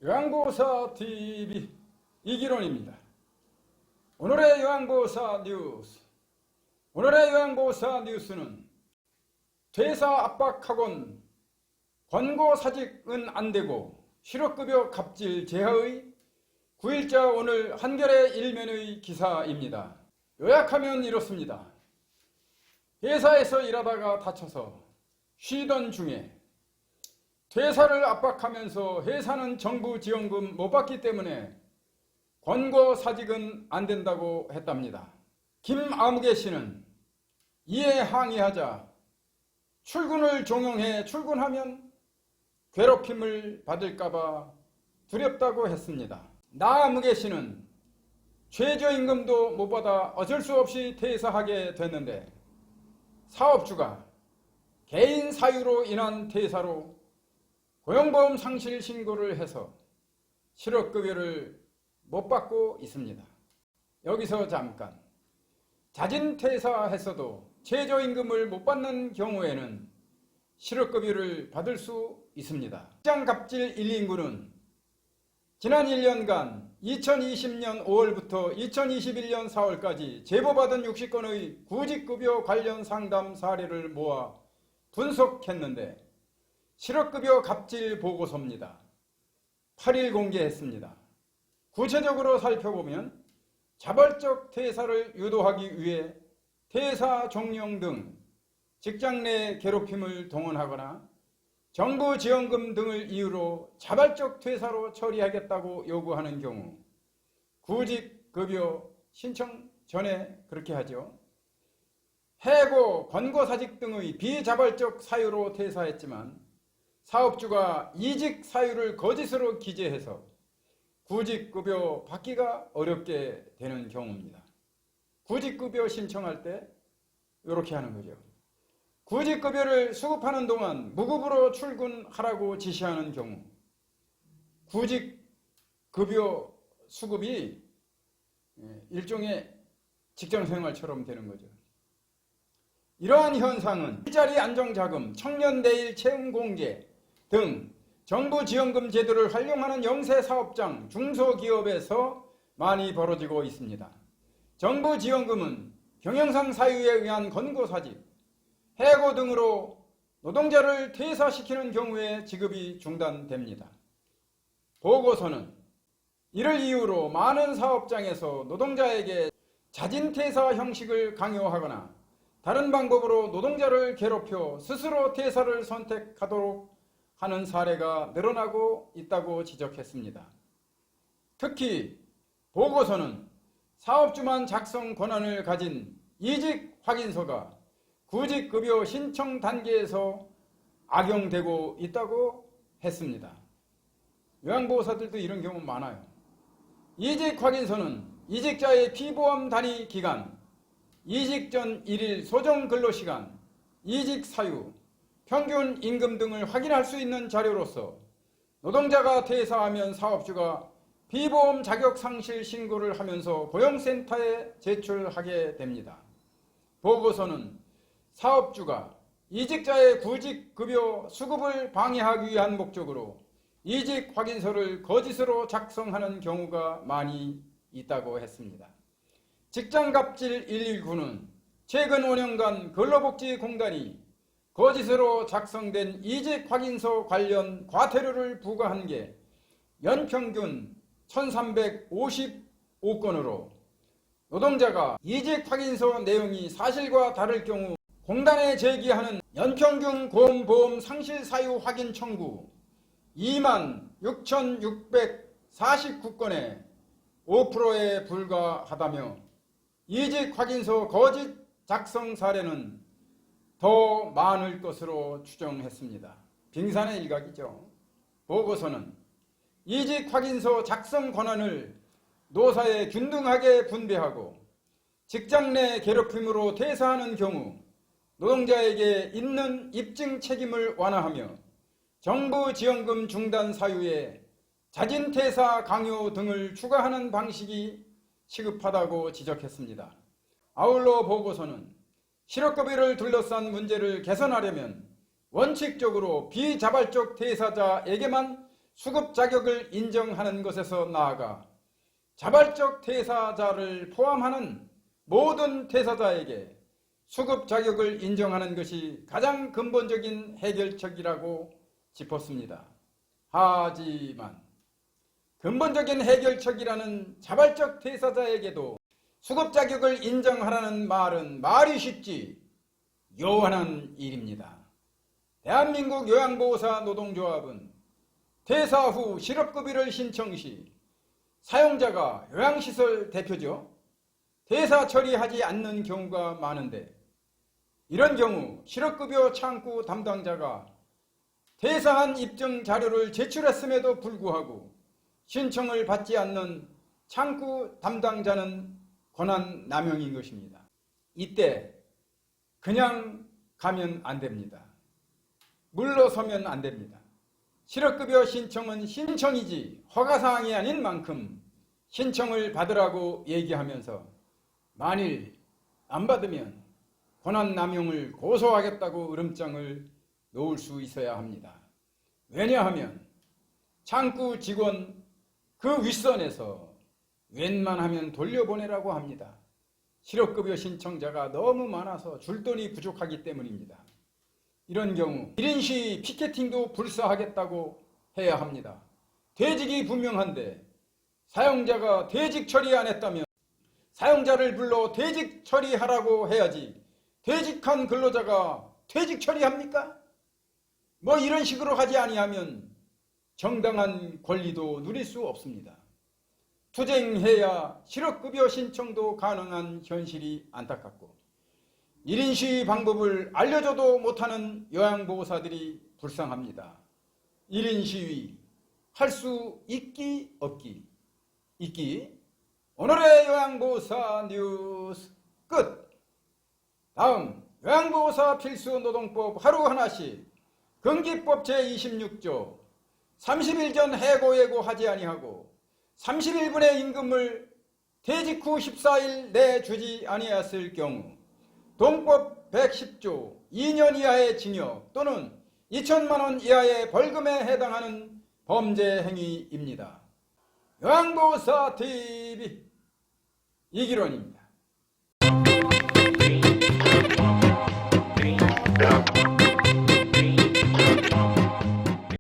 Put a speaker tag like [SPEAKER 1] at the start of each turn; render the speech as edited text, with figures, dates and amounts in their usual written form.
[SPEAKER 1] 요양보호사 TV 이기론입니다. 오늘의 요양보호사 뉴스. 오늘의 요양보호사 뉴스는 퇴사 압박학원 권고사직은 안되고 실업급여 갑질 제하의 9일자 오늘 한겨레 일면의 기사입니다. 요약하면 이렇습니다. 회사에서 일하다가 다쳐서 쉬던 중에 퇴사를 압박하면서 회사는 정부 지원금 못 받기 때문에 권고사직은 안 된다고 했답니다. 김아무개 씨는 이에 항의하자 출근을 종용해 출근하면 괴롭힘을 받을까봐 두렵다고 했습니다. 나아무개 씨는 최저임금도 못 받아 어쩔 수 없이 퇴사하게 됐는데 사업주가 개인 사유로 인한 퇴사로 고용보험 상실 신고를 해서 실업급여를 못 받고 있습니다. 여기서 잠깐, 자진 퇴사했어도 최저임금을 못 받는 경우에는 실업급여를 받을 수 있습니다. 직장갑질 1인구는 지난 1년간 2020년 5월부터 2021년 4월까지 제보받은 60건의 구직급여 관련 상담 사례를 모아 분석했는데 실업급여 갑질 보고서입니다. 8일 공개했습니다. 구체적으로 살펴보면 자발적 퇴사를 유도하기 위해 퇴사 종용 등 직장 내 괴롭힘을 동원하거나 정부 지원금 등을 이유로 자발적 퇴사로 처리하겠다고 요구하는 경우 구직급여 신청 전에 그렇게 하죠. 해고, 권고사직 등의 비자발적 사유로 퇴사했지만 사업주가 이직 사유를 거짓으로 기재해서 구직급여 받기가 어렵게 되는 경우입니다. 구직급여 신청할 때 이렇게 하는 거죠. 구직급여를 수급하는 동안 무급으로 출근하라고 지시하는 경우 구직급여 수급이 일종의 직장생활처럼 되는 거죠. 이러한 현상은 일자리 안정자금, 청년 내일 채용 공개 등 정부 지원금 제도를 활용하는 영세사업장, 중소기업에서 많이 벌어지고 있습니다. 정부 지원금은 경영상 사유에 의한 권고사직, 해고 등으로 노동자를 퇴사시키는 경우에 지급이 중단됩니다. 보고서는 이를 이유로 많은 사업장에서 노동자에게 자진퇴사 형식을 강요하거나 다른 방법으로 노동자를 괴롭혀 스스로 퇴사를 선택하도록 하는 사례가 늘어나고 있다고 지적했습니다. 특히 보고서는 사업주만 작성 권한을 가진 이직 확인서가 구직급여 신청 단계에서 악용되고 있다고 했습니다. 요양보호사들도 이런 경우 많아요. 이직 확인서는 이직자의 피보험 단위 기간, 이직 전 1일 소정 근로시간, 이직 사유, 평균 임금 등을 확인할 수 있는 자료로서 노동자가 퇴사하면 사업주가 비보험 자격 상실 신고를 하면서 고용센터에 제출하게 됩니다. 보고서는 사업주가 이직자의 구직급여 수급을 방해하기 위한 목적으로 이직 확인서를 거짓으로 작성하는 경우가 많이 있다고 했습니다. 직장갑질 119는 최근 5년간 근로복지공단이 거짓으로 작성된 이직 확인서 관련 과태료를 부과한 게 연평균 1355건으로 노동자가 이직 확인서 내용이 사실과 다를 경우 공단에 제기하는 연평균 고용보험 상실 사유 확인 청구 26,649건에 5%에 불과하다며 이직 확인서 거짓 작성 사례는 더 많을 것으로 추정했습니다. 빙산의 일각이죠. 보고서는 이직 확인서 작성 권한을 노사에 균등하게 분배하고 직장 내 괴롭힘으로 퇴사하는 경우 노동자에게 있는 입증 책임을 완화하며 정부 지원금 중단 사유에 자진 퇴사 강요 등을 추가하는 방식이 시급하다고 지적했습니다. 아울러 보고서는 실업급여를 둘러싼 문제를 개선하려면 원칙적으로 비자발적 퇴사자에게만 수급 자격을 인정하는 것에서 나아가 자발적 퇴사자를 포함하는 모든 퇴사자에게 수급 자격을 인정하는 것이 가장 근본적인 해결책이라고 짚었습니다. 하지만 근본적인 해결책이라는 자발적 퇴사자에게도 수급 자격을 인정하라는 말은 말이 쉽지 요한한 일입니다. 대한민국 요양보호사 노동조합은 퇴사 후 실업급여를 신청 시 사용자가 요양시설 대표죠. 퇴사 처리하지 않는 경우가 많은데 이런 경우 실업급여 창구 담당자가 퇴사한 입증 자료를 제출했음에도 불구하고 신청을 받지 않는 창구 담당자는 권한 남용인 것입니다. 이때 그냥 가면 안 됩니다. 물러서면 안 됩니다. 실업급여 신청은 신청이지 허가사항이 아닌 만큼 신청을 받으라고 얘기하면서 만일 안 받으면 권한남용을 고소하겠다고 으름장을 놓을 수 있어야 합니다. 왜냐하면 창구 직원 그 윗선에서 웬만하면 돌려보내라고 합니다. 실업급여 신청자가 너무 많아서 줄 돈이 부족하기 때문입니다. 이런 경우 1인 시위 피켓팅도 불사하겠다고 해야 합니다. 퇴직이 분명한데 사용자가 퇴직 처리 안 했다면 사용자를 불러 퇴직 처리하라고 해야지 퇴직한 근로자가 퇴직 처리합니까? 뭐 이런 식으로 하지 아니하면 정당한 권리도 누릴 수 없습니다. 투쟁해야 실업급여 신청도 가능한 현실이 안타깝고 1인 시위 방법을 알려줘도 못하는 요양보호사들이 불쌍합니다. 1인 시위 할 수 있기 없기 있기. 오늘의 요양보호사 뉴스 끝. 다음 요양보호사 필수노동법 하루 하나씩 금기법 제26조 30일 전 해고 예고하지 아니하고 31분의 임금을 퇴직 후 14일 내 주지 아니하였을 경우 동법 110조 2년 이하의 징역 또는 2천만 원 이하의 벌금에 해당하는 범죄 행위입니다. 요양보호사 TV 이기론입니다.